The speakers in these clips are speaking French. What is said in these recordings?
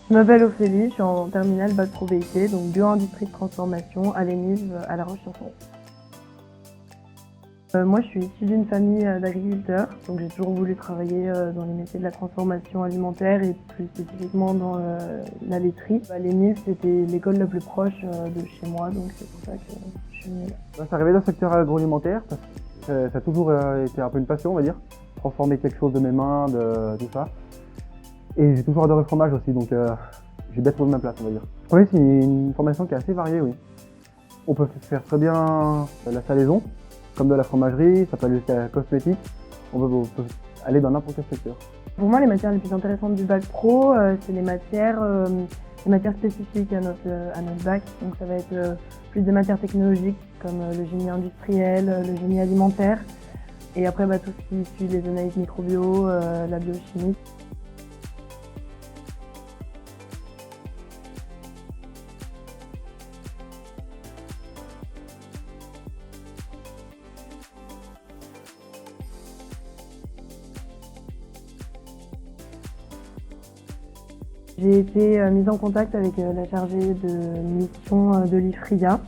Je m'appelle Ophélie, je suis en terminale bac pro BIT, donc bio-industrie de transformation à l'ENIV à La Roche-sur-Fonds. Moi je suis issue d'une famille d'agriculteurs, donc j'ai toujours voulu travailler dans les métiers de la transformation alimentaire et plus spécifiquement dans la laiterie. L'ENIV c'était l'école la plus proche de chez moi, donc c'est pour ça que je suis venue là. C'est arrivé dans le secteur agroalimentaire, parce que ça a toujours été un peu une passion, on va dire. Transformer quelque chose de mes mains, de tout ça. Et j'ai toujours adoré le fromage aussi, donc j'ai bien trouvé ma place, on va dire. Oui, c'est une formation qui est assez variée, oui. On peut faire très bien la salaison, comme de la fromagerie, ça peut aller jusqu'à la cosmétique. On peut aller dans n'importe quel secteur. Pour moi, les matières les plus intéressantes du bac pro, c'est les matières spécifiques à notre bac. Donc ça va être plus des matières technologiques comme le génie industriel, le génie alimentaire. Et après, tout ce qui suit les analyses microbio, la biochimie. J'ai été mise en contact avec la chargée de mission de l'IFRIA,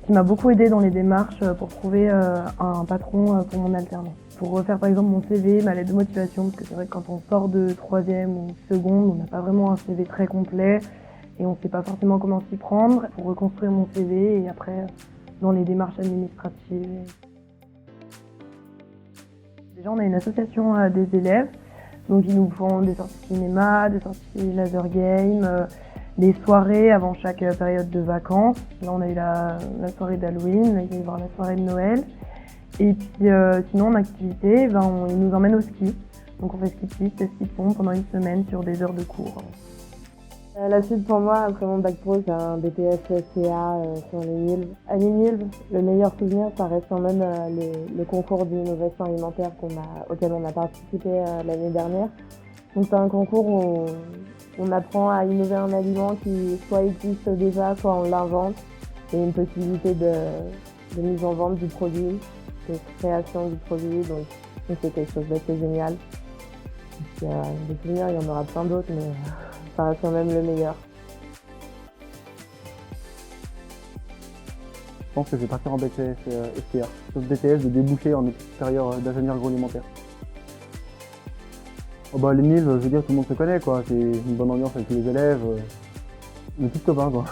qui m'a beaucoup aidée dans les démarches pour trouver un patron pour mon alternance. Pour refaire par exemple mon CV, ma lettre de motivation, parce que c'est vrai que quand on sort de 3e ou seconde, on n'a pas vraiment un CV très complet et on ne sait pas forcément comment s'y prendre. Pour reconstruire mon CV et après dans les démarches administratives. Déjà on a une association des élèves. Donc ils nous font des sorties cinéma, des sorties laser game, des soirées avant chaque période de vacances. Là on a eu la soirée d'Halloween, là il va y avoir la soirée de Noël. Et puis sinon en activité, ils nous emmènent au ski. Donc on fait ski de piste et ski de fond pendant une semaine sur des heures de cours. La suite pour moi, après mon bac pro, c'est un BTS SCA sur l'ENILV. À l'ENILV, le meilleur souvenir, ça reste quand même le concours d'innovation alimentaire auquel on a participé l'année dernière. Donc c'est un concours où on apprend à innover un aliment qui soit existe déjà, soit on l'invente, et une possibilité de mise en vente du produit, de création du produit, donc c'est quelque chose d'assez génial. Des souvenirs, il y en aura plein d'autres, mais ça reste quand même le meilleur. Je pense que je vais partir en BTS SPA, sur BTS de déboucher en études supérieures d'ingénieur agroalimentaire. Les NIV, je veux dire, tout le monde se connaît, quoi. C'est une bonne ambiance avec tous les élèves, mes petits copains, quoi.